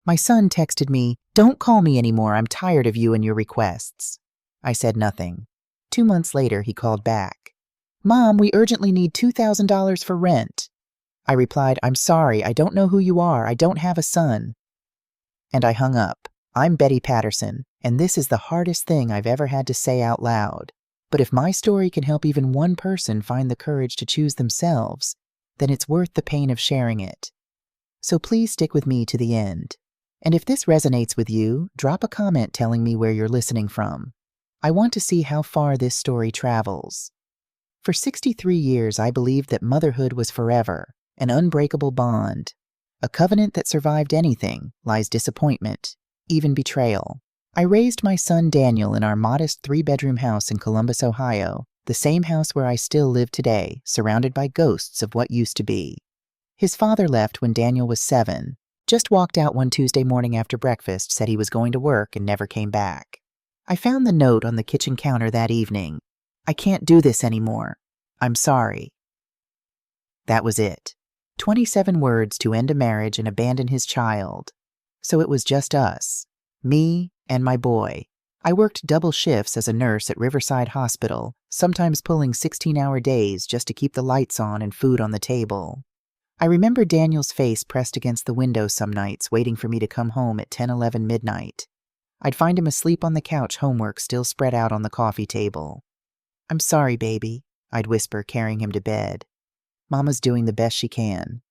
My son texted me, "Don't call me anymore, I'm tired of you and your requests." I said nothing. 2 months later, he called back. "Mom, we urgently need $2,000 for rent." I replied, "I'm sorry, I don't know who you are, I don't have a son." And I hung up. I'm Betty Patterson, and this is the hardest thing I've ever had to say out loud. But if my story can help even one person find the courage to choose themselves, then it's worth the pain of sharing it. So please stick with me to the end. And if this resonates with you, drop a comment telling me where you're listening from. I want to see how far this story travels. For 63 years, I believed that motherhood was forever, an unbreakable bond. A covenant that survived anything, lies disappointment, even betrayal. I raised my son Daniel in our modest 3-bedroom house in Columbus, Ohio, the same house where I still live today, surrounded by ghosts of what used to be. His father left when Daniel was 7, just walked out one Tuesday morning after breakfast, said he was going to work, and never came back. I found the note on the kitchen counter that evening. "I can't do this anymore. I'm sorry." That was it. 27 words to end a marriage and abandon his child. So it was just us, me and my boy. I worked double shifts as a nurse at Riverside Hospital, sometimes pulling 16-hour days just to keep the lights on and food on the table. I remember Daniel's face pressed against the window some nights, waiting for me to come home at 10-11 midnight. I'd find him asleep on the couch, homework still spread out on the coffee table. "I'm sorry, baby," I'd whisper, carrying him to bed. "Mama's doing the best she can."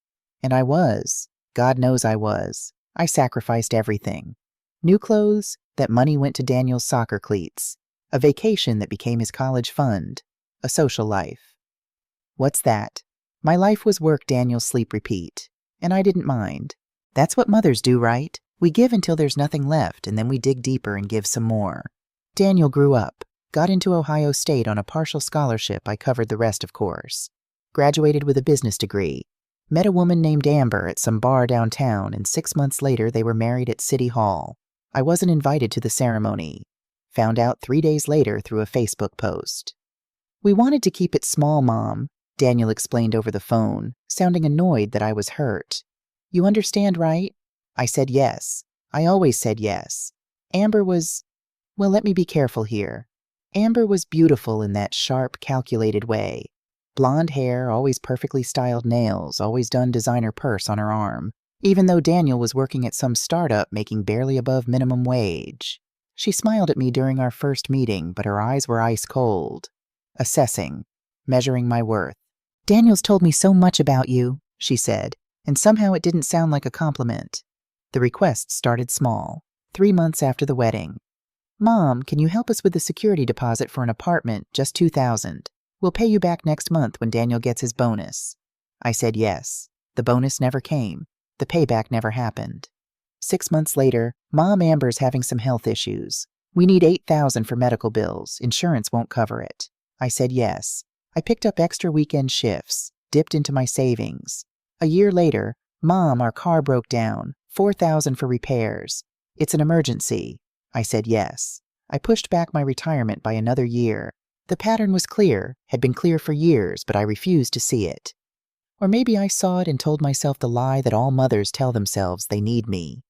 And I was. God knows I was. I sacrificed everything. New clothes, that money went to Daniel's soccer cleats. A vacation that became his college fund. A social life. What's that? My life was work, Daniel's sleep, repeat. And I didn't mind. That's what mothers do, right? We give until there's nothing left, and then we dig deeper and give some more. Daniel grew up, got into Ohio State on a partial scholarship. I covered the rest, of course. Graduated with a business degree. Met a woman named Amber at some bar downtown, and 6 months later they were married at City Hall. I wasn't invited to the ceremony. Found out 3 days later through a Facebook post. "We wanted to keep it small, Mom," Daniel explained over the phone, sounding annoyed that I was hurt. "You understand, right?" I said yes. I always said yes. Amber was, well, let me be careful here. Amber was beautiful in that sharp, calculated way. Blonde hair, always perfectly styled nails, always done designer purse on her arm, even though Daniel was working at some startup making barely above minimum wage. She smiled at me during our first meeting, but her eyes were ice cold. Assessing, measuring my worth. "Daniel's told me so much about you," she said, and somehow it didn't sound like a compliment. The request started small, 3 months after the wedding. "Mom, can you help us with the security deposit for an apartment, just $2,000? We'll pay you back next month when Daniel gets his bonus." I said yes. The bonus never came. The payback never happened. 6 months later, Mom Amber's having some health issues. "We need $8,000 for medical bills. Insurance won't cover it." I said yes. I picked up extra weekend shifts, dipped into my savings. A year later, "Mom, our car broke down. $4,000 for repairs. It's an emergency." I said yes. I pushed back my retirement by another year. The pattern was clear, had been clear for years, but I refused to see it. Or maybe I saw it and told myself the lie that all mothers tell themselves: they need me.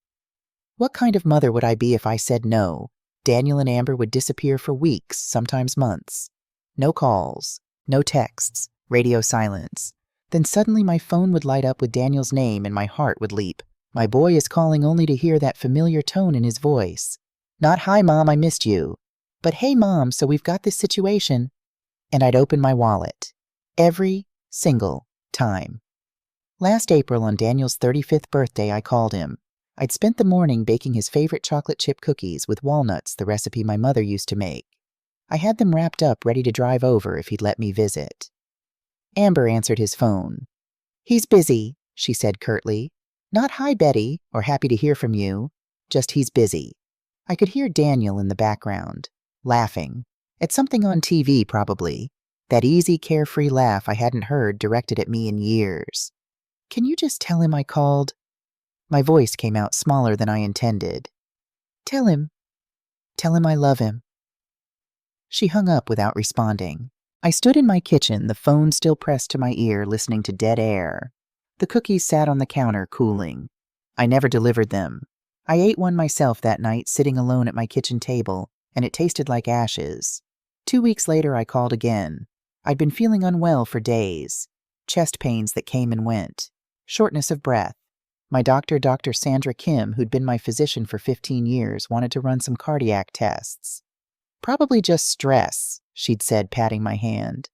What kind of mother would I be if I said no? Daniel and Amber would disappear for weeks, sometimes months. No calls, no texts, radio silence. Then suddenly my phone would light up with Daniel's name and my heart would leap. My boy is calling, only to hear that familiar tone in his voice. Not "Hi, Mom, I missed you," but "Hey, Mom, so we've got this situation." And I'd open my wallet. Every single time. Last April, on Daniel's 35th birthday, I called him. I'd spent the morning baking his favorite chocolate chip cookies with walnuts, the recipe my mother used to make. I had them wrapped up, ready to drive over if he'd let me visit. Amber answered his phone. "He's busy," she said curtly. Not "Hi, Betty," or "Happy to hear from you," just "He's busy." I could hear Daniel in the background, laughing. At something on TV, probably. That easy, carefree laugh I hadn't heard directed at me in years. "Can you just tell him I called?" My voice came out smaller than I intended. Tell him I love him." She hung up without responding. I stood in my kitchen, the phone still pressed to my ear, listening to dead air. The cookies sat on the counter, cooling. I never delivered them. I ate one myself that night, sitting alone at my kitchen table, and it tasted like ashes. 2 weeks later, I called again. I'd been feeling unwell for days. Chest pains that came and went. Shortness of breath. My doctor, Dr. Sandra Kim, who'd been my physician for 15 years, wanted to run some cardiac tests. Probably just stress, she'd said, patting my hand.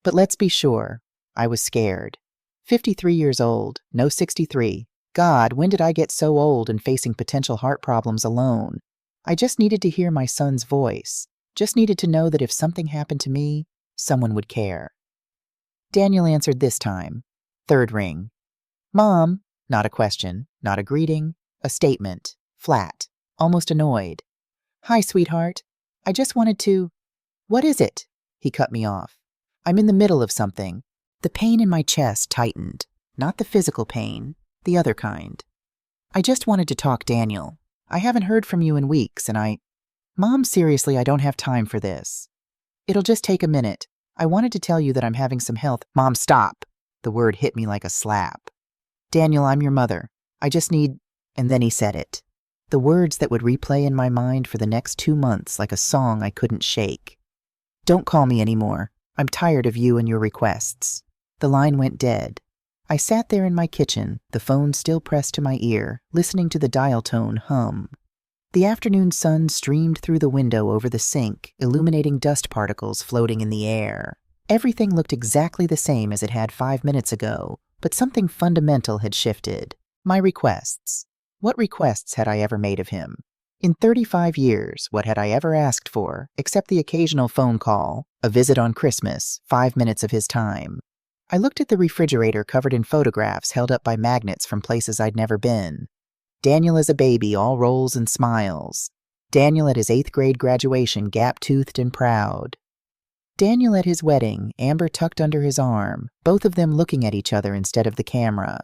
But let's be sure, I was scared. 53 years old, no 63. God, when did I get so old and facing potential heart problems alone? I just needed to hear my son's voice. Just needed to know that if something happened to me, someone would care. Daniel answered this time. Third ring. Mom. Not a question, not a greeting, a statement. Flat. Almost annoyed. Hi, sweetheart. I just wanted to... What is it? He cut me off. I'm in the middle of something. The pain in my chest tightened. Not the physical pain, the other kind. I just wanted to talk, Daniel. I haven't heard from you in weeks, and Mom, seriously, I don't have time for this. It'll just take a minute. I wanted to tell you that I'm having some health... Mom, stop! The word hit me like a slap. Daniel, I'm your mother. I just need... And then he said it. The words that would replay in my mind for the next 2 months like a song I couldn't shake. Don't call me anymore. I'm tired of you and your requests. The line went dead. I sat there in my kitchen, the phone still pressed to my ear, listening to the dial tone hum. The afternoon sun streamed through the window over the sink, illuminating dust particles floating in the air. Everything looked exactly the same as it had 5 minutes ago, but something fundamental had shifted. My requests. What requests had I ever made of him? In 35 years, what had I ever asked for, except the occasional phone call, a visit on Christmas, 5 minutes of his time? I looked at the refrigerator covered in photographs held up by magnets from places I'd never been. Daniel as a baby, all rolls and smiles. Daniel at his 8th grade graduation, gap-toothed and proud. Daniel at his wedding, Amber tucked under his arm, both of them looking at each other instead of the camera.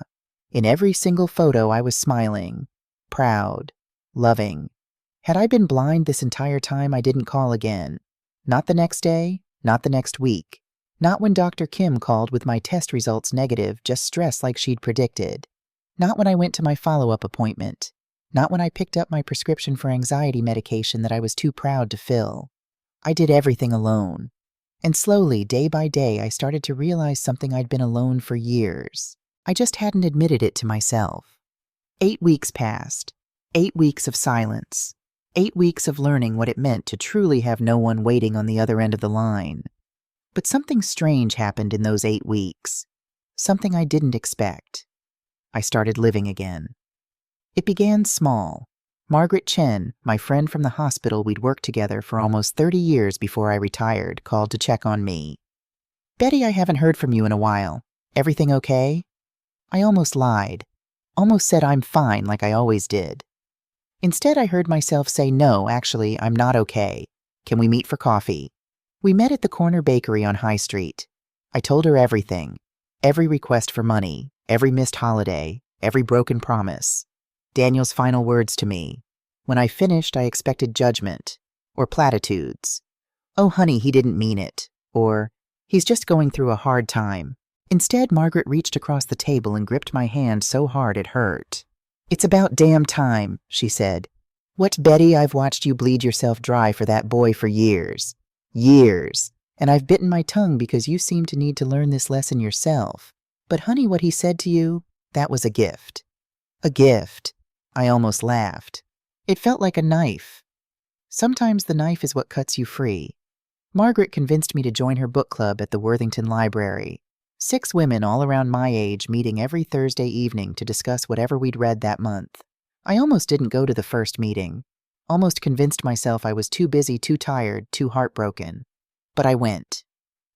In every single photo, I was smiling, proud, loving. Had I been blind this entire time, I didn't call again. Not the next day, not the next week. Not when Dr. Kim called with my test results negative, just stress like she'd predicted. Not when I went to my follow-up appointment. Not when I picked up my prescription for anxiety medication that I was too proud to fill. I did everything alone. And slowly, day by day, I started to realize something I'd been alone for years. I just hadn't admitted it to myself. 8 weeks passed. 8 weeks of silence. 8 weeks of learning what it meant to truly have no one waiting on the other end of the line. But something strange happened in those 8 weeks. Something I didn't expect. I started living again. It began small. Margaret Chen, my friend from the hospital we'd worked together for almost 30 years before I retired, called to check on me. Betty, I haven't heard from you in a while. Everything okay? I almost lied. Almost said I'm fine like I always did. Instead, I heard myself say, no, actually, I'm not okay. Can we meet for coffee? We met at the corner bakery on High Street. I told her everything. Every request for money, every missed holiday, every broken promise. Daniel's final words to me. When I finished, I expected judgment. Or platitudes. Oh, honey, he didn't mean it. Or, he's just going through a hard time. Instead, Margaret reached across the table and gripped my hand so hard it hurt. It's about damn time, she said. What, Betty, I've watched you bleed yourself dry for that boy for years. Years. And I've bitten my tongue because you seem to need to learn this lesson yourself. But honey, what he said to you, that was a gift. A gift. I almost laughed. It felt like a knife. Sometimes the knife is what cuts you free. Margaret convinced me to join her book club at the Worthington Library. 6 women all around my age meeting every Thursday evening to discuss whatever we'd read that month. I almost didn't go to the first meeting. Almost convinced myself I was too busy, too tired, too heartbroken. But I went.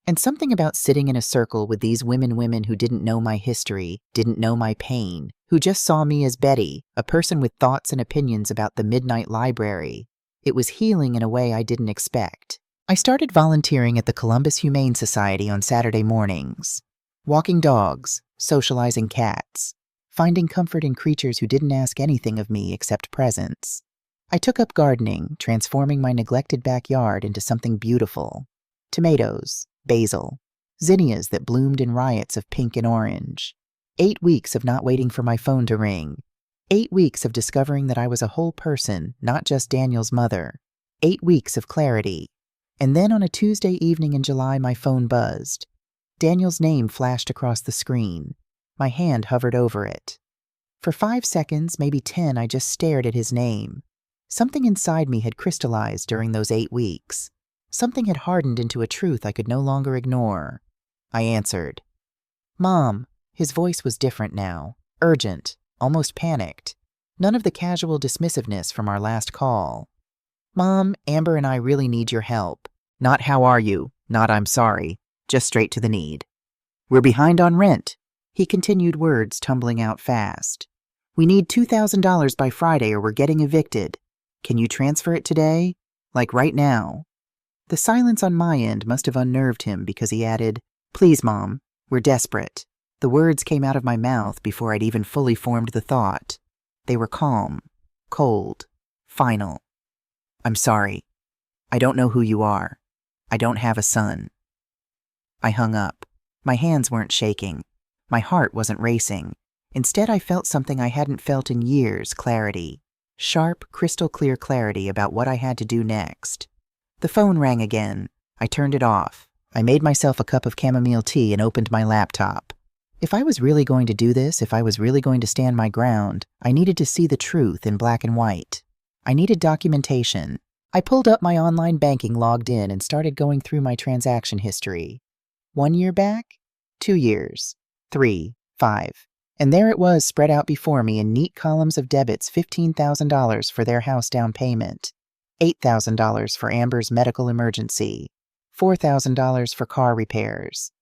And something about sitting in a circle with these women who didn't know my history, didn't know my pain, who just saw me as Betty, a person with thoughts and opinions about the Midnight Library. It was healing in a way I didn't expect. I started volunteering at the Columbus Humane Society on Saturday mornings. Walking dogs, socializing cats, finding comfort in creatures who didn't ask anything of me except presence. I took up gardening, transforming my neglected backyard into something beautiful. Tomatoes, basil, zinnias that bloomed in riots of pink and orange. 8 weeks of not waiting for my phone to ring. 8 weeks of discovering that I was a whole person, not just Daniel's mother. 8 weeks of clarity. And then on a Tuesday evening in July, my phone buzzed. Daniel's name flashed across the screen. My hand hovered over it. For 5 seconds, maybe 10, I just stared at his name. Something inside me had crystallized during those 8 weeks. Something had hardened into a truth I could no longer ignore. I answered. "Mom." His voice was different now. Urgent. Almost panicked. None of the casual dismissiveness from our last call. "Mom, Amber and I really need your help. Not how are you, not I'm sorry, just straight to the need. We're behind on rent." He continued, words tumbling out fast. "We need $2,000 by Friday or we're getting evicted. Can you transfer it today? Like right now?" The silence on my end must have unnerved him because he added, "Please, Mom, we're desperate." The words came out of my mouth before I'd even fully formed the thought. They were calm, cold, final. "I'm sorry. I don't know who you are. I don't have a son." I hung up. My hands weren't shaking. My heart wasn't racing. Instead, I felt something I hadn't felt in years, clarity. Sharp, crystal clear clarity about what I had to do next. The phone rang again. I turned it off. I made myself a cup of chamomile tea and opened my laptop. If I was really going to do this, if I was really going to stand my ground, I needed to see the truth in black and white. I needed documentation. I pulled up my online banking, logged in, and started going through my transaction history. 1 year back? 2 years. 3, 5. And there it was spread out before me in neat columns of debits: $15,000 for their house down payment, $8,000 for Amber's medical emergency, $4,000 for car repairs,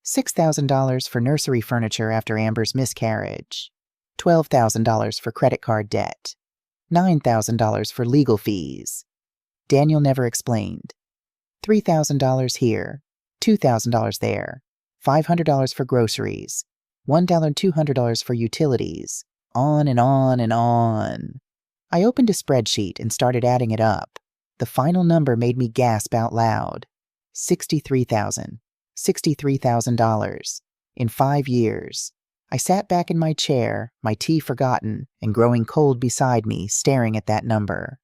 $6,000 for nursery furniture after Amber's miscarriage, $12,000 for credit card debt, $9,000 for legal fees. Daniel never explained. $3,000 here, $2,000 there, $500 for groceries, $1,200 for utilities, on and on and on. I opened a spreadsheet and started adding it up. The final number made me gasp out loud. $63,000 in 5 years. I sat back in my chair, my tea forgotten and growing cold beside me, staring at that number.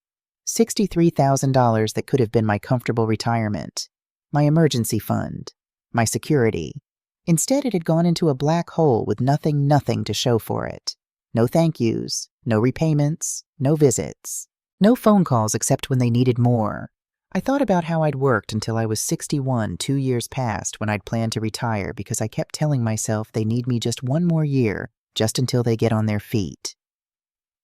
$63,000 that could have been my comfortable retirement, my emergency fund, my security. Instead, it had gone into a black hole with nothing to show for it. No thank yous, no repayments, no visits, no phone calls except when they needed more. I thought about how I'd worked until I was 61, 2 years past, when I'd planned to retire because I kept telling myself they need me just 1 more year, just until they get on their feet.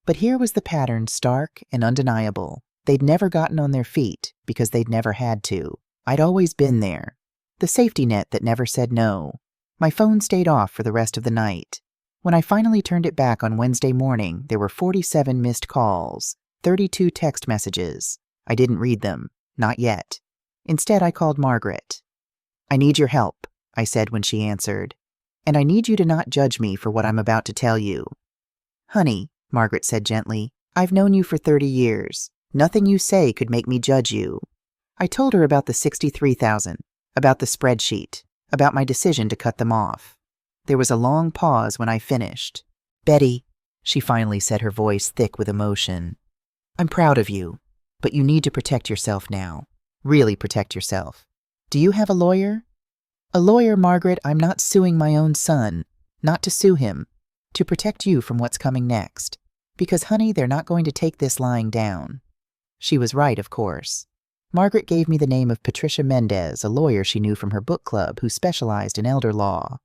But here was the pattern, stark and undeniable. They'd never gotten on their feet because they'd never had to. I'd always been there. The safety net that never said no. My phone stayed off for the rest of the night. When I finally turned it back on Wednesday morning, there were 47 missed calls, 32 text messages. I didn't read them. Not yet. Instead, I called Margaret. "I need your help," I said when she answered. "And I need you to not judge me for what I'm about to tell you." "Honey," Margaret said gently, "I've known you for 30 years. Nothing you say could make me judge you." I told her about the $63,000, about the spreadsheet, about my decision to cut them off. There was a long pause when I finished. "Betty," she finally said, her voice thick with emotion, "I'm proud of you. But you need to protect yourself now. Really protect yourself. Do you have a lawyer?" "A lawyer, Margaret. I'm not suing my own son. Not to sue him. To protect you from what's coming next. Because, honey, they're not going to take this lying down." She was right, of course. Margaret gave me the name of Patricia Mendez, a lawyer she knew from her book club who specialized in elder law.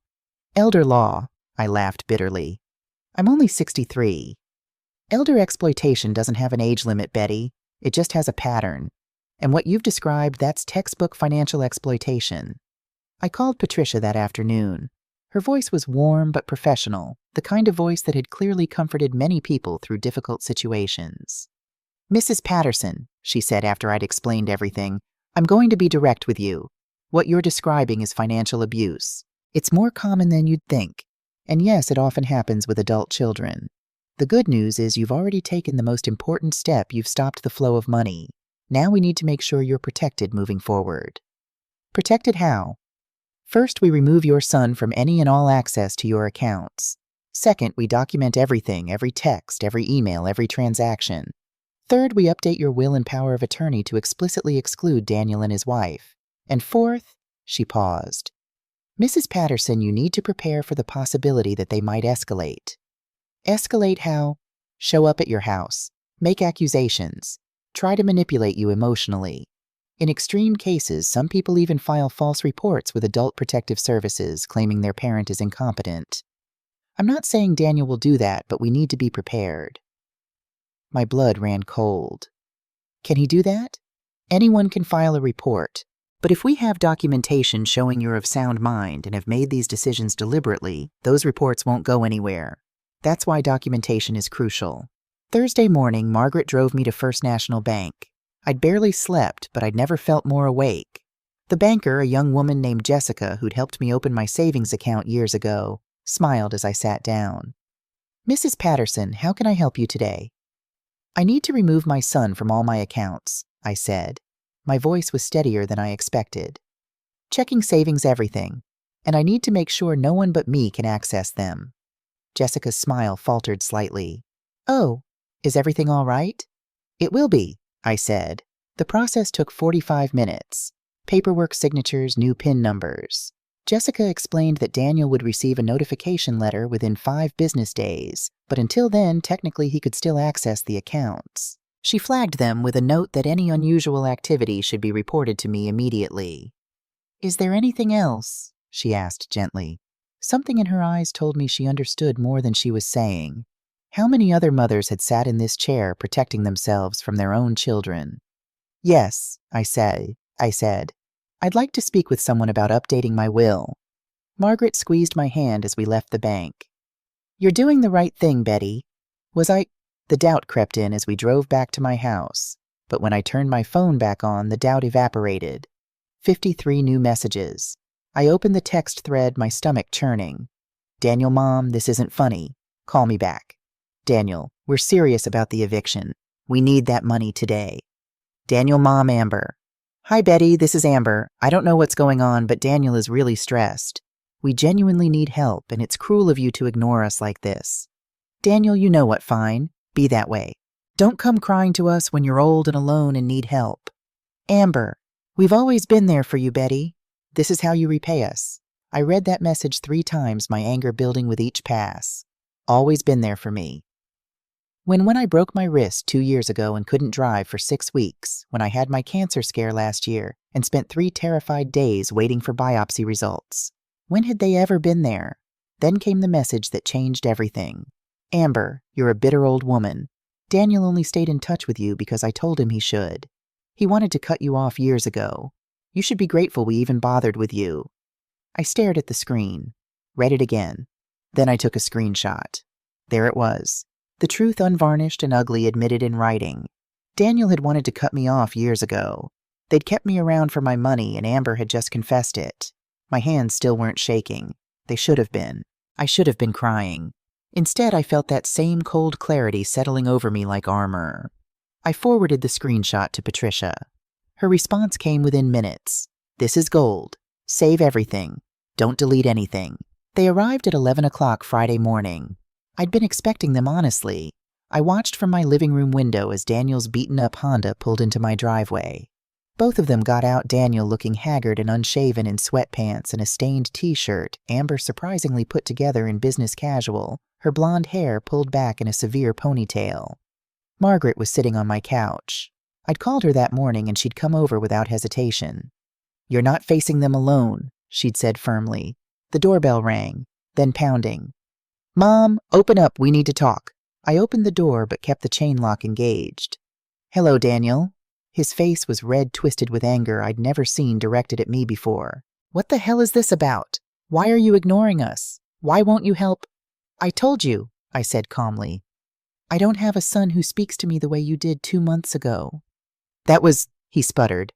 "Elder law," I laughed bitterly. "I'm only 63. Elder exploitation doesn't have an age limit, Betty. It just has a pattern. And what you've described, that's textbook financial exploitation." I called Patricia that afternoon. Her voice was warm but professional, the kind of voice that had clearly comforted many people through difficult situations. "Mrs. Patterson," she said after I'd explained everything, "I'm going to be direct with you. What you're describing is financial abuse. It's more common than you'd think. And yes, it often happens with adult children. The good news is you've already taken the most important step. You've stopped the flow of money. Now we need to make sure you're protected moving forward." "Protected how?" "First, we remove your son from any and all access to your accounts. Second, we document everything, every text, every email, every transaction. Third, we update your will and power of attorney to explicitly exclude Daniel and his wife. And fourth, she paused. Mrs. Patterson, you need to prepare for the possibility that they might escalate. Escalate how? Show up at your house. Make accusations. Try to manipulate you emotionally. In extreme cases, some people even file false reports with Adult Protective Services claiming their parent is incompetent. I'm not saying Daniel will do that, but we need to be prepared. My blood ran cold. Can he do that? Anyone can file a report. But if we have documentation showing you're of sound mind and have made these decisions deliberately, those reports won't go anywhere. That's why documentation is crucial. Thursday morning, Margaret drove me to First National Bank. I'd barely slept, but I'd never felt more awake. The banker, a young woman named Jessica, who'd helped me open my savings account years ago, smiled as I sat down. Mrs. Patterson, how can I help you today? I need to remove my son from all my accounts, I said. My voice was steadier than I expected. Checking savings everything, and I need to make sure no one but me can access them. Jessica's smile faltered slightly. Oh, is everything all right? It will be, I said. The process took 45 minutes. Paperwork, signatures, new PIN numbers. Jessica explained that Daniel would receive a notification letter within 5 business days, but until then, technically he could still access the accounts. She flagged them with a note that any unusual activity should be reported to me immediately. Is there anything else? She asked gently. Something in her eyes told me she understood more than she was saying. How many other mothers had sat in this chair protecting themselves from their own children? Yes, I said. I'd like to speak with someone about updating my will. Margaret squeezed my hand as we left the bank. You're doing the right thing, Betty. Was I? The doubt crept in as we drove back to my house, but when I turned my phone back on, the doubt evaporated. 53 new messages. I opened the text thread, my stomach churning. Daniel, Mom, this isn't funny. Call me back. Daniel, we're serious about the eviction. We need that money today. Daniel, Mom, Amber. Hi, Betty, this is Amber. I don't know what's going on, but Daniel is really stressed. We genuinely need help, and it's cruel of you to ignore us like this. Daniel, you know what, fine. Be that way. Don't come crying to us when you're old and alone and need help. Amber, we've always been there for you, Betty. This is how you repay us. I read that message 3 times, my anger building with each pass. Always been there for me. When I broke my wrist 2 years ago and couldn't drive for 6 weeks, when I had my cancer scare last year and spent 3 terrified days waiting for biopsy results. When had they ever been there? Then came the message that changed everything. Amber, you're a bitter old woman. Daniel only stayed in touch with you because I told him he should. He wanted to cut you off years ago. You should be grateful we even bothered with you. I stared at the screen, read it again. Then I took a screenshot. There it was. The truth unvarnished and ugly admitted in writing. Daniel had wanted to cut me off years ago. They'd kept me around for my money and Amber had just confessed it. My hands still weren't shaking. They should have been. I should have been crying. Instead, I felt that same cold clarity settling over me like armor. I forwarded the screenshot to Patricia. Her response came within minutes. This is gold. Save everything. Don't delete anything. They arrived at 11 o'clock Friday morning. I'd been expecting them, honestly. I watched from my living room window as Daniel's beaten-up Honda pulled into my driveway. Both of them got out, Daniel looking haggard and unshaven in sweatpants and a stained t-shirt, Amber surprisingly put together in business casual, her blonde hair pulled back in a severe ponytail. Margaret was sitting on my couch. I'd called her that morning and she'd come over without hesitation. You're not facing them alone, she'd said firmly. The doorbell rang, then pounding. Mom, open up, we need to talk. I opened the door but kept the chain lock engaged. Hello, Daniel. His face was red, twisted with anger I'd never seen directed at me before. What the hell is this about? Why are you ignoring us? Why won't you help? I told you, I said calmly. I don't have a son who speaks to me the way you did 2 months ago. That was, he sputtered.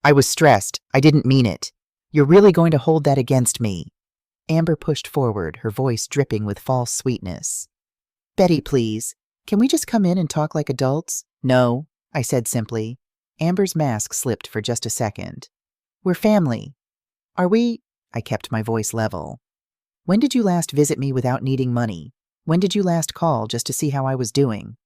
I was stressed. I didn't mean it. You're really going to hold that against me. Amber pushed forward, her voice dripping with false sweetness. Betty, please. Can we just come in and talk like adults? No, I said simply. Amber's mask slipped for just a second. We're family. Are we? I kept my voice level. When did you last visit me without needing money? When did you last call just to see how I was doing?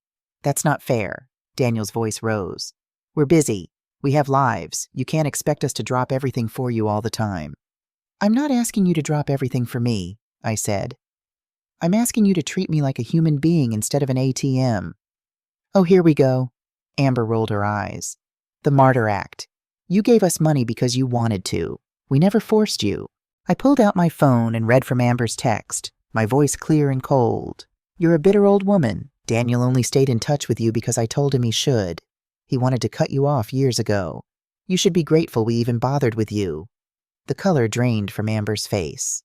That's not fair. Daniel's voice rose. We're busy. We have lives. You can't expect us to drop everything for you all the time. I'm not asking you to drop everything for me, I said. I'm asking you to treat me like a human being instead of an ATM. Oh, here we go. Amber rolled her eyes. The martyr act. You gave us money because you wanted to. We never forced you. I pulled out my phone and read from Amber's text, my voice clear and cold. You're a bitter old woman. Daniel only stayed in touch with you because I told him he should. He wanted to cut you off years ago. You should be grateful we even bothered with you. The color drained from Amber's face.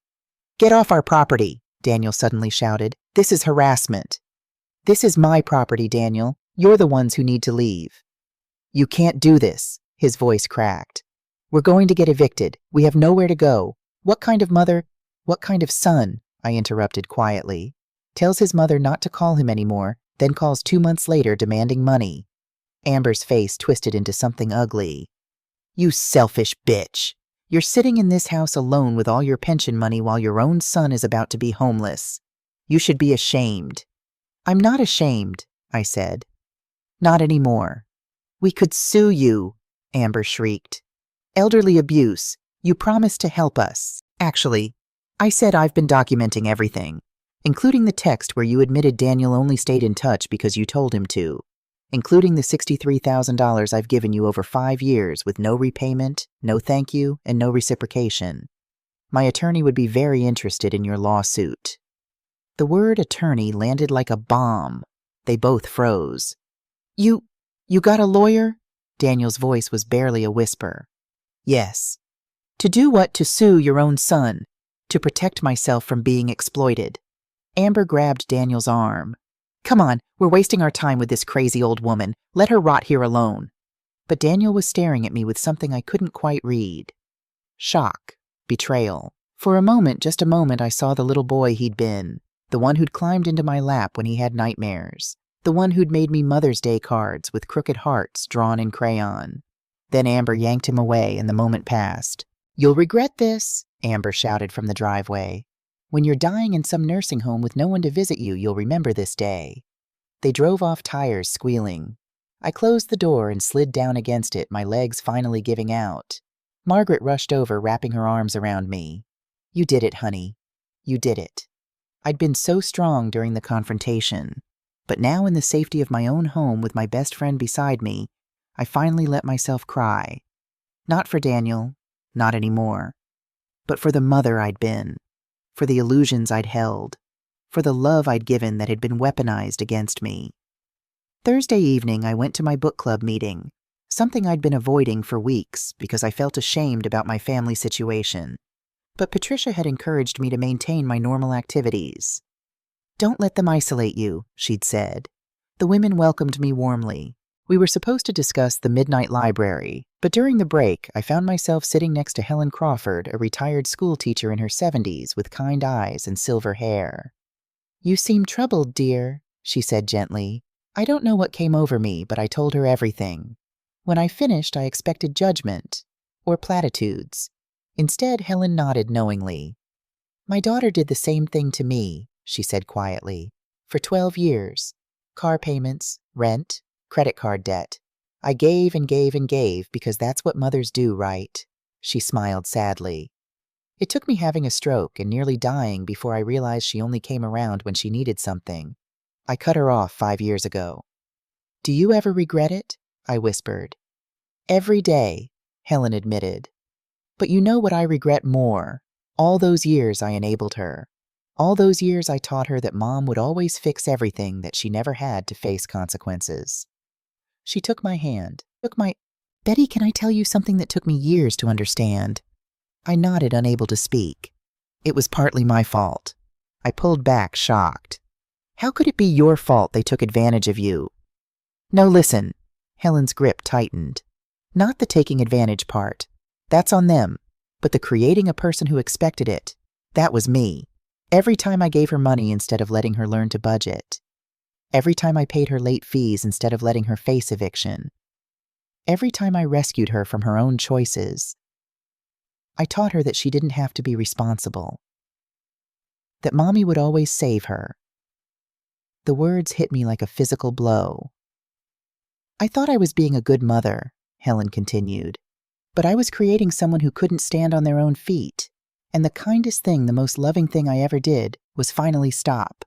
Get off our property, Daniel suddenly shouted. This is harassment. This is my property, Daniel. You're the ones who need to leave. You can't do this, his voice cracked. We're going to get evicted. We have nowhere to go. What kind of mother? What kind of son? I interrupted quietly. Tells his mother not to call him anymore, then calls 2 months later demanding money. Amber's face twisted into something ugly. You selfish bitch. You're sitting in this house alone with all your pension money while your own son is about to be homeless. You should be ashamed. I'm not ashamed, I said. Not anymore. We could sue you, Amber shrieked. Elderly abuse. You promised to help us. Actually, I said I've been documenting everything, including the text where you admitted Daniel only stayed in touch because you told him to, including the $63,000 I've given you over 5 years with no repayment, no thank you, and no reciprocation. My attorney would be very interested in your lawsuit. The word attorney landed like a bomb. They both froze. You got a lawyer? Daniel's voice was barely a whisper. Yes. To do what? To sue your own son. To protect myself from being exploited. Amber grabbed Daniel's arm. Come on, we're wasting our time with this crazy old woman. Let her rot here alone. But Daniel was staring at me with something I couldn't quite read. Shock. Betrayal. For a moment, just a moment, I saw the little boy he'd been. The one who'd climbed into my lap when he had nightmares. The one who'd made me Mother's Day cards with crooked hearts drawn in crayon. Then Amber yanked him away and the moment passed. You'll regret this, Amber shouted from the driveway. When you're dying in some nursing home with no one to visit you, you'll remember this day. They drove off, tires squealing. I closed the door and slid down against it, my legs finally giving out. Margaret rushed over, wrapping her arms around me. You did it, honey. You did it. I'd been so strong during the confrontation. But now in the safety of my own home with my best friend beside me, I finally let myself cry. Not for Daniel, not anymore. But for the mother I'd been. For the illusions I'd held. For the love I'd given that had been weaponized against me. Thursday evening, I went to my book club meeting, something I'd been avoiding for weeks because I felt ashamed about my family situation. But Patricia had encouraged me to maintain my normal activities. Don't let them isolate you, she'd said. The women welcomed me warmly. We were supposed to discuss the Midnight Library, but during the break, I found myself sitting next to Helen Crawford, a retired school teacher in her 70s with kind eyes and silver hair. You seem troubled, dear, she said gently. I don't know what came over me, but I told her everything. When I finished, I expected judgment, or platitudes. Instead, Helen nodded knowingly. My daughter did the same thing to me, she said quietly. For 12 years. Car payments, rent, credit card debt. I gave and gave and gave because that's what mothers do, right? She smiled sadly. It took me having a stroke and nearly dying before I realized she only came around when she needed something. I cut her off 5 years ago. Do you ever regret it? I whispered. Every day, Helen admitted. But you know what I regret more? All those years I enabled her. All those years I taught her that Mom would always fix everything, that she never had to face consequences. She took my hand. Betty, can I tell you something that took me years to understand? I nodded, unable to speak. It was partly my fault. I pulled back, shocked. How could it be your fault they took advantage of you? No, listen. Helen's grip tightened. Not the taking advantage part. That's on them. But the creating a person who expected it. That was me. Every time I gave her money instead of letting her learn to budget. Every time I paid her late fees instead of letting her face eviction. Every time I rescued her from her own choices. I taught her that she didn't have to be responsible. That Mommy would always save her. The words hit me like a physical blow. I thought I was being a good mother, Helen continued, but I was creating someone who couldn't stand on their own feet. And the kindest thing, the most loving thing I ever did was finally stop.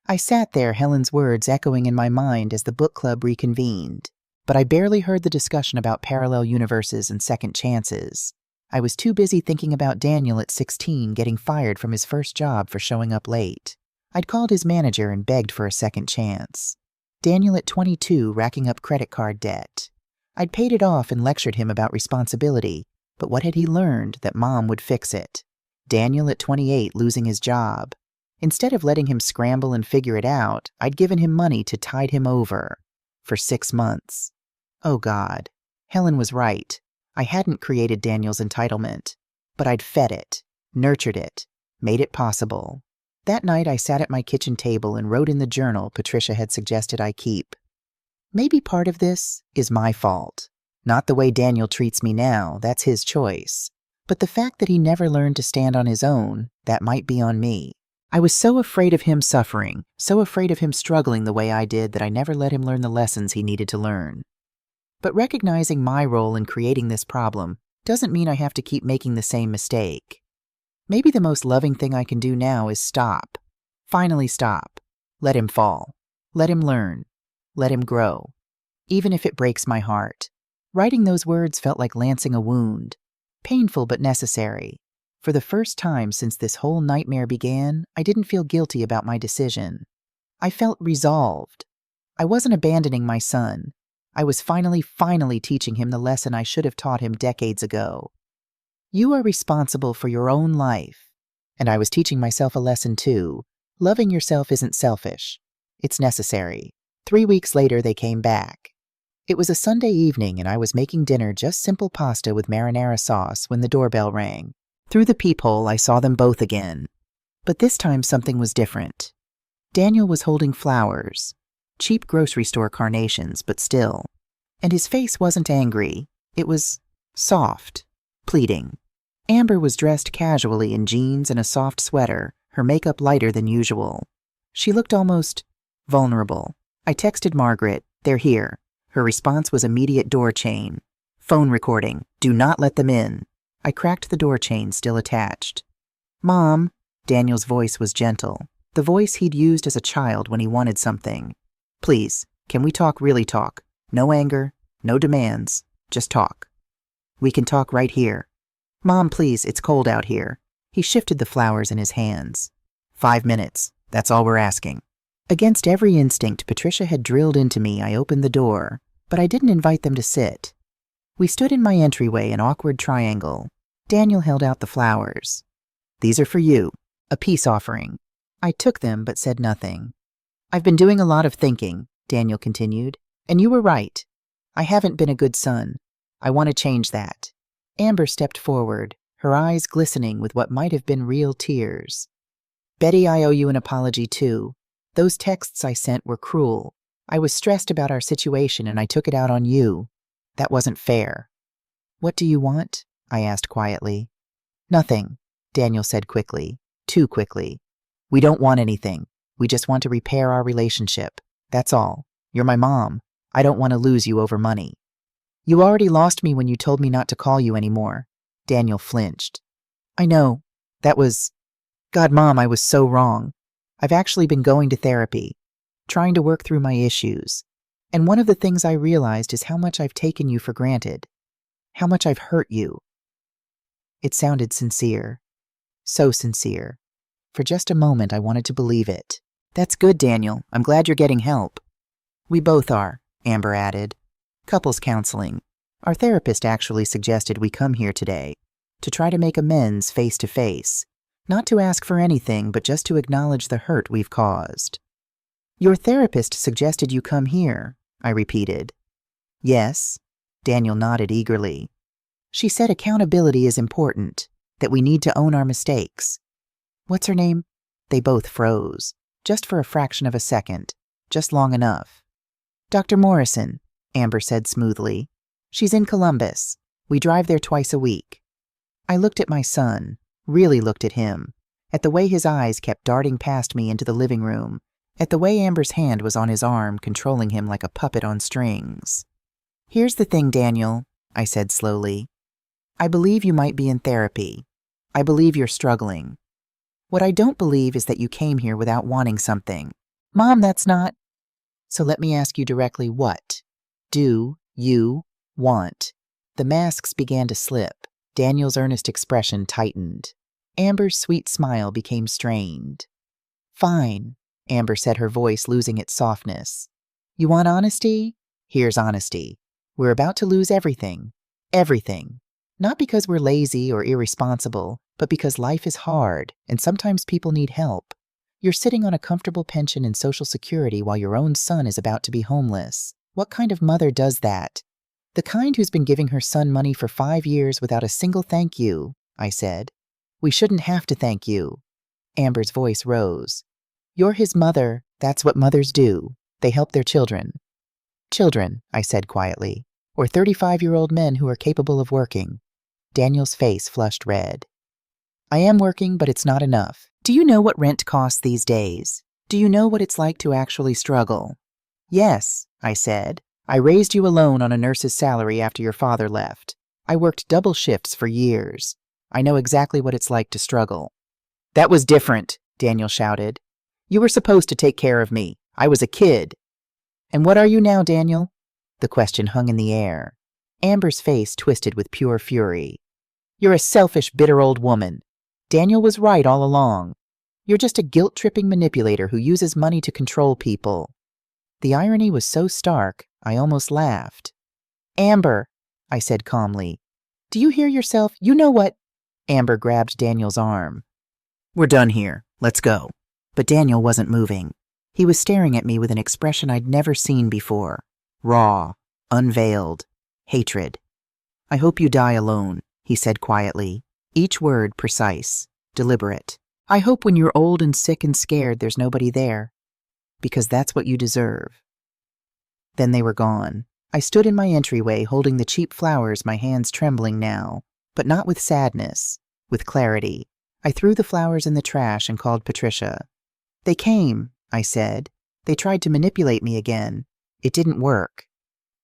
I sat there, Helen's words echoing in my mind as the book club reconvened, but I barely heard the discussion about parallel universes and second chances. I was too busy thinking about Daniel at 16 getting fired from his first job for showing up late. I'd called his manager and begged for a second chance. Daniel at 22 racking up credit card debt. I'd paid it off and lectured him about responsibility, but what had he learned? That Mom would fix it. Daniel at 28 losing his job. Instead of letting him scramble and figure it out, I'd given him money to tide him over. For 6 months. Oh God. Helen was right. I hadn't created Daniel's entitlement, but I'd fed it, nurtured it, made it possible. That night I sat at my kitchen table and wrote in the journal Patricia had suggested I keep. Maybe part of this is my fault. Not the way Daniel treats me now, that's his choice. But the fact that he never learned to stand on his own, that might be on me. I was so afraid of him suffering, so afraid of him struggling the way I did that I never let him learn the lessons he needed to learn. But recognizing my role in creating this problem doesn't mean I have to keep making the same mistake. Maybe the most loving thing I can do now is stop. Finally stop. Let him fall. Let him learn. Let him grow. Even if it breaks my heart. Writing those words felt like lancing a wound. Painful but necessary. For the first time since this whole nightmare began, I didn't feel guilty about my decision. I felt resolved. I wasn't abandoning my son. I was finally teaching him the lesson I should have taught him decades ago. You are responsible for your own life. And I was teaching myself a lesson too. Loving yourself isn't selfish. It's necessary. 3 weeks later, they came back. It was a Sunday evening and I was making dinner, just simple pasta with marinara sauce, when the doorbell rang. Through the peephole, I saw them both again. But this time something was different. Daniel was holding flowers. Cheap grocery store carnations, but still. And his face wasn't angry. It was soft, pleading. Amber was dressed casually in jeans and a soft sweater, her makeup lighter than usual. She looked almost vulnerable. I texted Margaret, "They're here." Her response was immediate door chain. Phone recording. "Do not let them in." I cracked the door chain, still attached. "Mom." Daniel's voice was gentle. The voice he'd used as a child when he wanted something. "Please, can we talk, really talk? No anger, no demands, just talk. We can talk right here. Mom, please, it's cold out here." He shifted the flowers in his hands. 5 minutes, that's all we're asking. Against every instinct Patricia had drilled into me, I opened the door, but I didn't invite them to sit. We stood in my entryway, an awkward triangle. Daniel held out the flowers. "These are for you, a peace offering." I took them but said nothing. "I've been doing a lot of thinking," Daniel continued, "and you were right. I haven't been a good son. I want to change that." Amber stepped forward, her eyes glistening with what might have been real tears. "Betty, I owe you an apology too. Those texts I sent were cruel. I was stressed about our situation and I took it out on you. That wasn't fair." "What do you want?" I asked quietly. "Nothing," Daniel said quickly, too quickly. "We don't want anything. We just want to repair our relationship. That's all. You're my mom. I don't want to lose you over money." "You already lost me when you told me not to call you anymore." Daniel flinched. "I know. That was... God, Mom, I was so wrong. I've actually been going to therapy, trying to work through my issues. And one of the things I realized is how much I've taken you for granted. How much I've hurt you." It sounded sincere. So sincere. For just a moment, I wanted to believe it. "That's good, Daniel. I'm glad you're getting help." "We both are," Amber added. "Couples counseling. Our therapist actually suggested we come here today, to try to make amends face to face. Not to ask for anything, but just to acknowledge the hurt we've caused." "Your therapist suggested you come here," I repeated. "Yes." Daniel nodded eagerly. "She said accountability is important, that we need to own our mistakes." "What's her name?" They both froze, just for a fraction of a second, just long enough. "Dr. Morrison," Amber said smoothly. "She's in Columbus. We drive there twice a week." I looked at my son, really looked at him, at the way his eyes kept darting past me into the living room, at the way Amber's hand was on his arm, controlling him like a puppet on strings. "Here's the thing, Daniel," I said slowly. "I believe you might be in therapy. I believe you're struggling. What I don't believe is that you came here without wanting something. Mom, that's not... So let me ask you directly, what do you want?" The masks began to slip. Daniel's earnest expression tightened. Amber's sweet smile became strained. "Fine," Amber said, her voice losing its softness. "You want honesty? Here's honesty. We're about to lose everything. Everything. Not because we're lazy or irresponsible, but because life is hard, and sometimes people need help. You're sitting on a comfortable pension and Social Security while your own son is about to be homeless. What kind of mother does that? The kind who's been giving her son money for 5 years without a single thank you," I said. "We shouldn't have to thank you." Amber's voice rose. "You're his mother. That's what mothers do. They help their children." "Children," I said quietly, "or 35-year-old men who are capable of working." Daniel's face flushed red. "I am working, but it's not enough. Do you know what rent costs these days? Do you know what it's like to actually struggle?" "Yes," I said. "I raised you alone on a nurse's salary after your father left. I worked double shifts for years. I know exactly what it's like to struggle." "That was different," Daniel shouted. "You were supposed to take care of me. I was a kid." "And what are you now, Daniel?" The question hung in the air. Amber's face twisted with pure fury. "You're a selfish, bitter old woman. Daniel was right all along. You're just a guilt-tripping manipulator who uses money to control people." The irony was so stark, I almost laughed. "Amber," I said calmly, "do you hear yourself? You know what—" Amber grabbed Daniel's arm. "We're done here. Let's go." But Daniel wasn't moving. He was staring at me with an expression I'd never seen before. Raw, unveiled, hatred. "I hope you die alone," he said quietly, each word precise, deliberate. "I hope when you're old and sick and scared there's nobody there. Because that's what you deserve." Then they were gone. I stood in my entryway holding the cheap flowers, my hands trembling now, but not with sadness, with clarity. I threw the flowers in the trash and called Patricia. "They came," I said. "They tried to manipulate me again. It didn't work."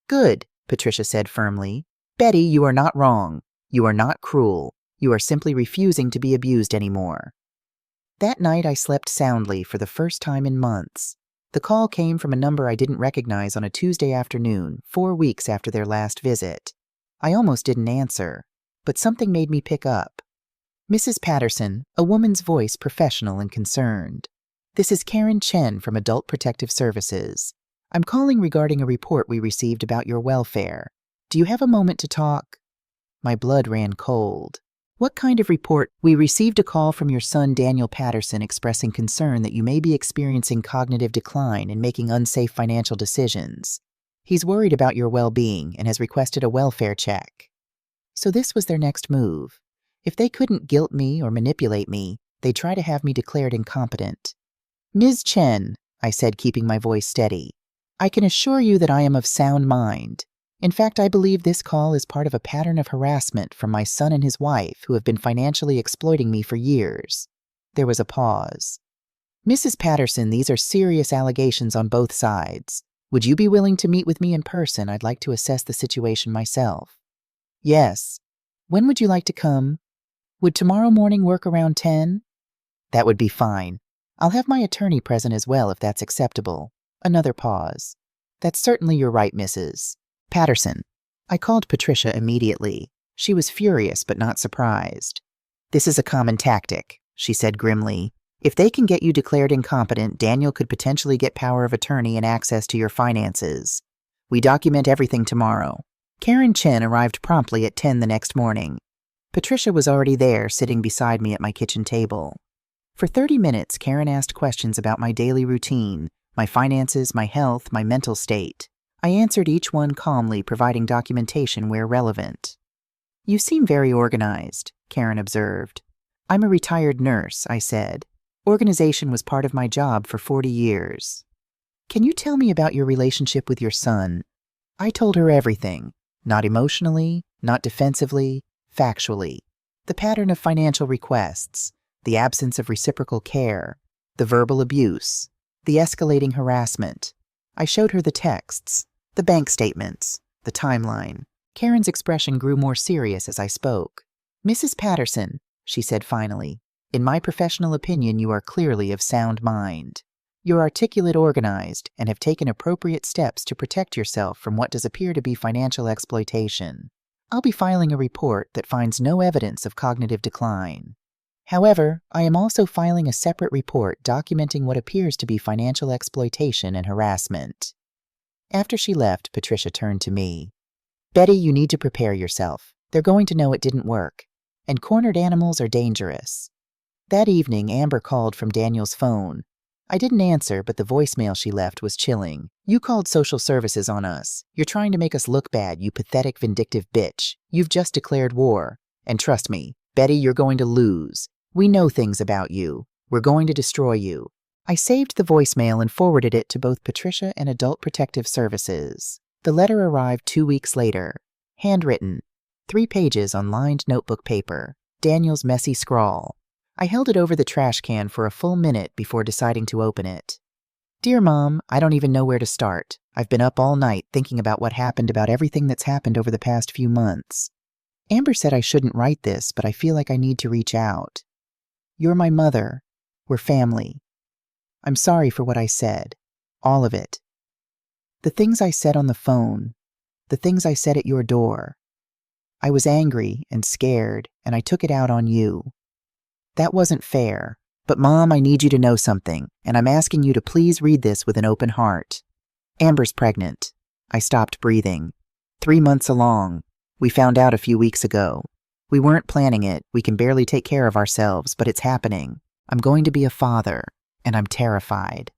"Good," Patricia said firmly. "Betty, you are not wrong. You are not cruel. You are simply refusing to be abused anymore." That night I slept soundly for the first time in months. The call came from a number I didn't recognize on a Tuesday afternoon, 4 weeks after their last visit. I almost didn't answer, but something made me pick up. "Mrs. Patterson," a woman's voice professional and concerned. "This is Karen Chen from Adult Protective Services. I'm calling regarding a report we received about your welfare. Do you have a moment to talk?" My blood ran cold. "What kind of report?" "We received a call from your son Daniel Patterson expressing concern that you may be experiencing cognitive decline and making unsafe financial decisions. He's worried about your well-being and has requested a welfare check." So this was their next move. If they couldn't guilt me or manipulate me, they'd try to have me declared incompetent. "Ms. Chen," I said, keeping my voice steady, "I can assure you that I am of sound mind. In fact, I believe this call is part of a pattern of harassment from my son and his wife, who have been financially exploiting me for years." There was a pause. "Mrs. Patterson, these are serious allegations on both sides. Would you be willing to meet with me in person? I'd like to assess the situation myself." "Yes." "When would you like to come? Would tomorrow morning work around 10? "That would be fine. I'll have my attorney present as well if that's acceptable." Another pause. "That's certainly your right, Mrs. Patterson." I called Patricia immediately. She was furious but not surprised. "This is a common tactic," she said grimly. "If they can get you declared incompetent, Daniel could potentially get power of attorney and access to your finances. We document everything tomorrow." Karen Chen arrived promptly at 10 the next morning. Patricia was already there, sitting beside me at my kitchen table. For 30 minutes, Karen asked questions about my daily routine, my finances, my health, my mental state. I answered each one calmly, providing documentation where relevant. "You seem very organized," Karen observed. "I'm a retired nurse," I said. "Organization was part of my job for 40 years. Can you tell me about your relationship with your son?" I told her everything, not emotionally, not defensively, factually. The pattern of financial requests, the absence of reciprocal care, the verbal abuse. the escalating harassment. I showed her the texts, the bank statements, the timeline. Karen's expression grew more serious as I spoke. "Mrs. Patterson," she said finally, "in my professional opinion, you are clearly of sound mind. You're articulate, organized, and have taken appropriate steps to protect yourself from what does appear to be financial exploitation. I'll be filing a report that finds no evidence of cognitive decline. However, I am also filing a separate report documenting what appears to be financial exploitation and harassment." After she left, Patricia turned to me. "Betty, you need to prepare yourself. They're going to know it didn't work. And cornered animals are dangerous." That evening, Amber called from Daniel's phone. I didn't answer, but the voicemail she left was chilling. "You called social services on us. You're trying to make us look bad, you pathetic, vindictive bitch. You've just declared war. And trust me, Betty, you're going to lose. We know things about you. We're going to destroy you." I saved the voicemail and forwarded it to both Patricia and Adult Protective Services. The letter arrived 2 weeks later. Handwritten. 3 pages on lined notebook paper. Daniel's messy scrawl. I held it over the trash can for a full minute before deciding to open it. "Dear Mom, I don't even know where to start. I've been up all night thinking about what happened, about everything that's happened over the past few months. Amber said I shouldn't write this, but I feel like I need to reach out. You're my mother. We're family. I'm sorry for what I said. All of it. The things I said on the phone. The things I said at your door. I was angry and scared, and I took it out on you. That wasn't fair. But Mom, I need you to know something, and I'm asking you to please read this with an open heart. Amber's pregnant." I stopped breathing. 3 months along. We found out a few weeks ago. We weren't planning it. We can barely take care of ourselves, but it's happening. I'm going to be a father, and I'm terrified.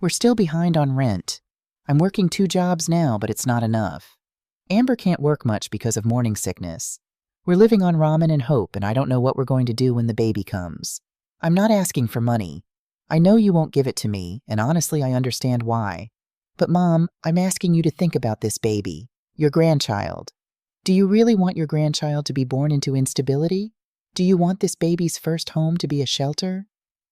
We're still behind on rent. I'm working 2 jobs now, but it's not enough. Amber can't work much because of morning sickness. We're living on ramen and hope, and I don't know what we're going to do when the baby comes. I'm not asking for money. I know you won't give it to me, and honestly, I understand why. But Mom, I'm asking you to think about this baby, your grandchild. Do you really want your grandchild to be born into instability? Do you want this baby's first home to be a shelter?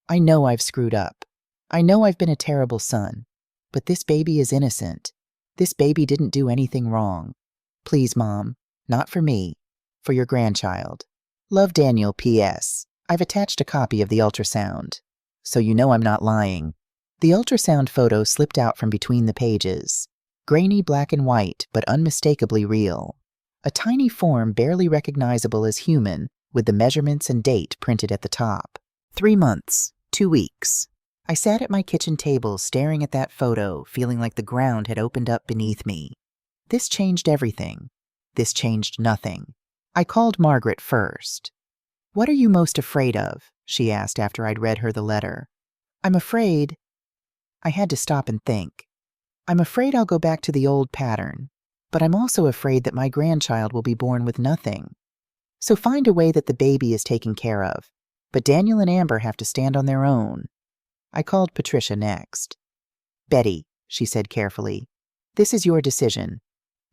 I know I've screwed up. I know I've been a terrible son. But this baby is innocent. This baby didn't do anything wrong. Please, Mom, not for me. For your grandchild. Love, Daniel, P.S. I've attached a copy of the ultrasound, so you know I'm not lying." The ultrasound photo slipped out from between the pages. Grainy black and white, but unmistakably real. A tiny form barely recognizable as human, with the measurements and date printed at the top. 3 months, 2 weeks. I sat at my kitchen table staring at that photo, feeling like the ground had opened up beneath me. This changed everything. This changed nothing. I called Margaret first. "What are you most afraid of?" she asked after I'd read her the letter. "I'm afraid—" I had to stop and think. "I'm afraid I'll go back to the old pattern, but I'm also afraid that my grandchild will be born with nothing. So find a way that the baby is taken care of, but Daniel and Amber have to stand on their own." I called Patricia next. "Betty," she said carefully, "this is your decision.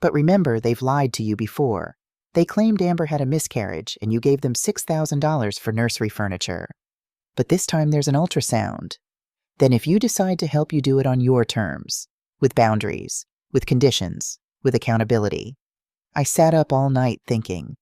But remember, they've lied to you before. They claimed Amber had a miscarriage, and you gave them $6,000 for nursery furniture. But this time there's an ultrasound. Then if you decide to help you do it on your terms, with boundaries, with conditions, with accountability." I sat up all night thinking.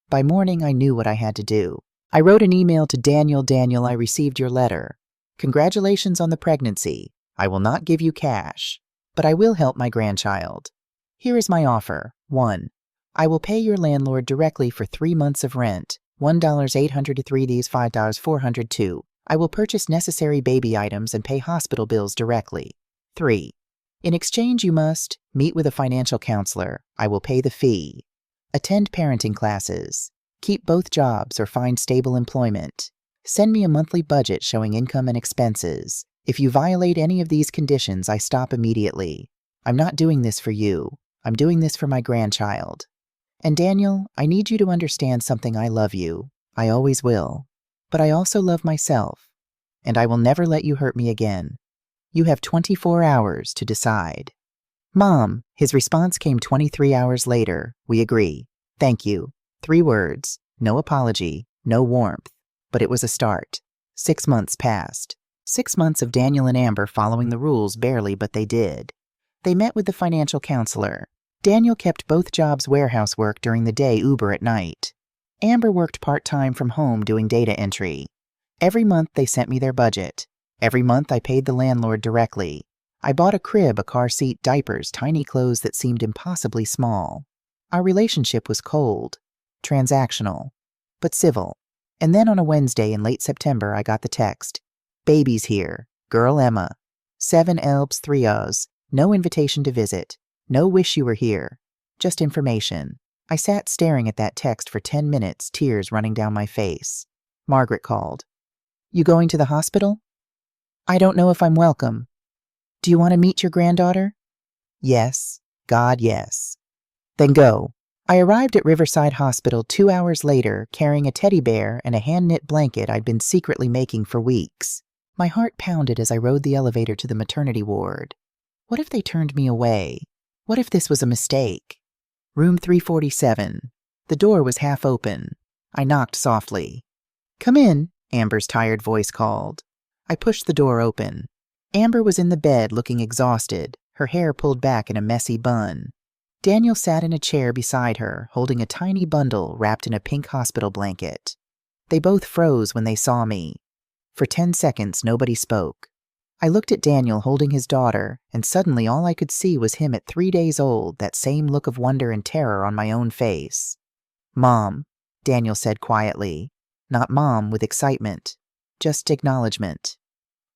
By morning, I knew what I had to do. I wrote an email to Daniel. "Daniel, I received your letter. Congratulations on the pregnancy. I will not give you cash, but I will help my grandchild. Here is my offer. 1. I will pay your landlord directly for 3 months of rent, $1,803, these $5,402. I will purchase necessary baby items and pay hospital bills directly. 3. In exchange, you must meet with a financial counselor. I will pay the fee. Attend parenting classes. Keep both jobs or find stable employment. Send me a monthly budget showing income and expenses. If you violate any of these conditions, I stop immediately. I'm not doing this for you. I'm doing this for my grandchild. And Daniel, I need you to understand something. I love you. I always will. But I also love myself. And I will never let you hurt me again. You have 24 hours to decide." "Mom," his response came 23 hours later. "We agree. Thank you." 3 words. No apology, no warmth. But it was a start. 6 months passed. 6 months of Daniel and Amber following the rules barely, but they did. They met with the financial counselor. Daniel kept both jobs warehouse work during the day, Uber at night. Amber worked part-time from home doing data entry. Every month they sent me their budget. Every month I paid the landlord directly. I bought a crib, a car seat, diapers, tiny clothes that seemed impossibly small. Our relationship was cold, transactional, but civil. And then on a Wednesday in late September, I got the text. Baby's here. Girl Emma. 7 Elbs 3 O's. No invitation to visit. No wish you were here. Just information. I sat staring at that text for 10 minutes, tears running down my face. Margaret called. You going to the hospital? I don't know if I'm welcome. Do you want to meet your granddaughter? Yes. God, yes. Then go. I arrived at Riverside Hospital 2 hours later, carrying a teddy bear and a hand-knit blanket I'd been secretly making for weeks. My heart pounded as I rode the elevator to the maternity ward. What if they turned me away? What if this was a mistake? Room 347. The door was half open. I knocked softly. Come in, Amber's tired voice called. I pushed the door open. Amber was in the bed looking exhausted, her hair pulled back in a messy bun. Daniel sat in a chair beside her, holding a tiny bundle wrapped in a pink hospital blanket. They both froze when they saw me. For 10 seconds, nobody spoke. I looked at Daniel holding his daughter, and suddenly all I could see was him at 3 days old, that same look of wonder and terror on my own face. Mom, Daniel said quietly. Not mom with excitement, just acknowledgement.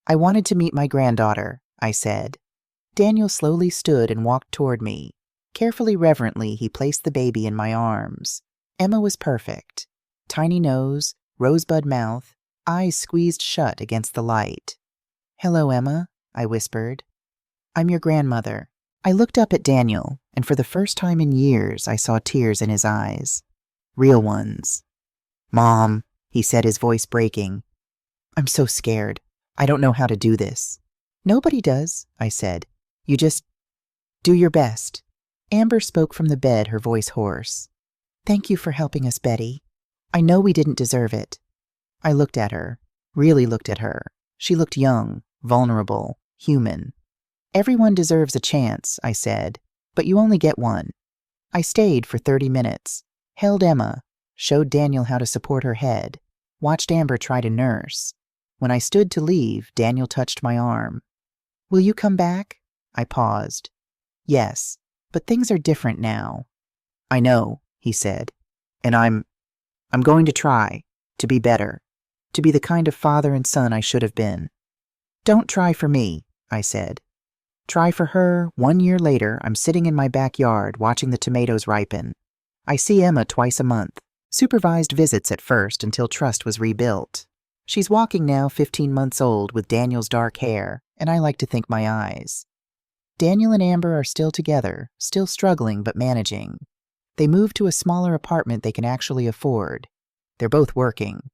I wanted to meet my granddaughter, I said. Daniel slowly stood and walked toward me. Carefully, reverently, he placed the baby in my arms. Emma was perfect. Tiny nose, rosebud mouth, eyes squeezed shut against the light. Hello, Emma, I whispered. I'm your grandmother. I looked up at Daniel, and for the first time in years, I saw tears in his eyes. Real ones. Mom, he said, his voice breaking. I'm so scared. I don't know how to do this. Nobody does, I said. You just do your best. Amber spoke from the bed, her voice hoarse. Thank you for helping us, Betty. I know we didn't deserve it. I looked at her, really looked at her. She looked young, vulnerable, human. Everyone deserves a chance, I said, but you only get one. I stayed for 30 minutes, held Emma, showed Daniel how to support her head, watched Amber try to nurse. When I stood to leave, Daniel touched my arm. Will you come back? I paused. Yes, but things are different now. I know, he said, and I'm going to try to be better, to be the kind of father and son I should have been. Don't try for me, I said. Try for her. 1 year later, I'm sitting in my backyard watching the tomatoes ripen. I see Emma twice a month, supervised visits at first until trust was rebuilt. She's walking now, 15 months old, with Daniel's dark hair, and I like to think my eyes. Daniel and Amber are still together, still struggling but managing. They moved to a smaller apartment they can actually afford. They're both working.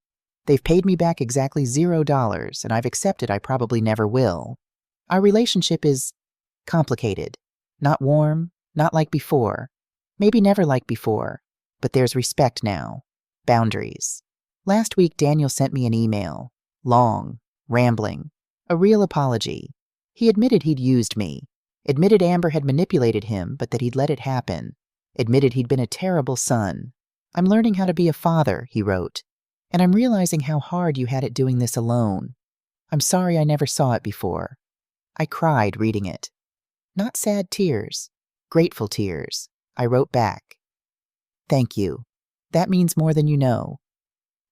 They've paid me back exactly $0, and I've accepted I probably never will. Our relationship is complicated. Not warm, not like before. Maybe never like before, but there's respect now. Boundaries. Last week, Daniel sent me an email. Long, rambling. A real apology. He admitted he'd used me. Admitted Amber had manipulated him, but that he'd let it happen. Admitted he'd been a terrible son. I'm learning how to be a father, he wrote. And I'm realizing how hard you had it doing this alone. I'm sorry I never saw it before. I cried reading it. Not sad tears. Grateful tears. I wrote back. Thank you. That means more than you know.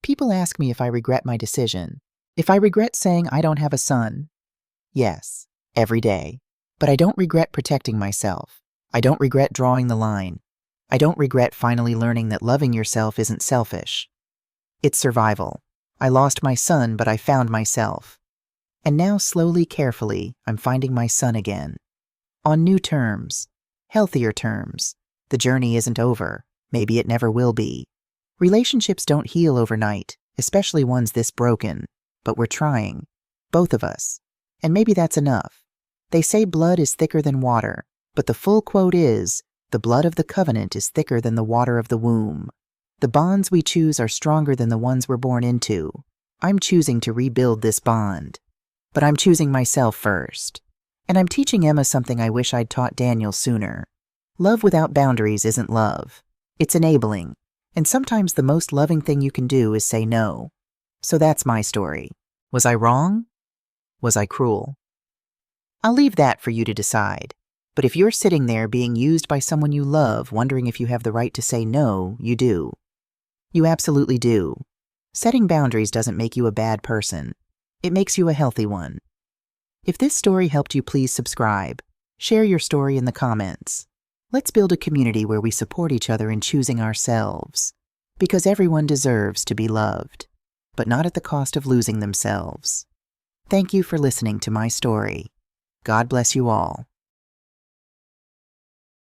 People ask me if I regret my decision. If I regret saying I don't have a son. Yes, every day. But I don't regret protecting myself. I don't regret drawing the line. I don't regret finally learning that loving yourself isn't selfish. It's survival. I lost my son, but I found myself. And now, slowly, carefully, I'm finding my son again. On new terms. Healthier terms. The journey isn't over. Maybe it never will be. Relationships don't heal overnight, especially ones this broken. But we're trying. Both of us. And maybe that's enough. They say blood is thicker than water, but the full quote is, the blood of the covenant is thicker than the water of the womb. The bonds we choose are stronger than the ones we're born into. I'm choosing to rebuild this bond. But I'm choosing myself first. And I'm teaching Emma something I wish I'd taught Daniel sooner. Love without boundaries isn't love. It's enabling. And sometimes the most loving thing you can do is say no. So that's my story. Was I wrong? Was I cruel? I'll leave that for you to decide. But if you're sitting there being used by someone you love, wondering if you have the right to say no, you do. You absolutely do. Setting boundaries doesn't make you a bad person. It makes you a healthy one. If this story helped you, please subscribe. Share your story in the comments. Let's build a community where we support each other in choosing ourselves. Because everyone deserves to be loved, but not at the cost of losing themselves. Thank you for listening to my story. God bless you all.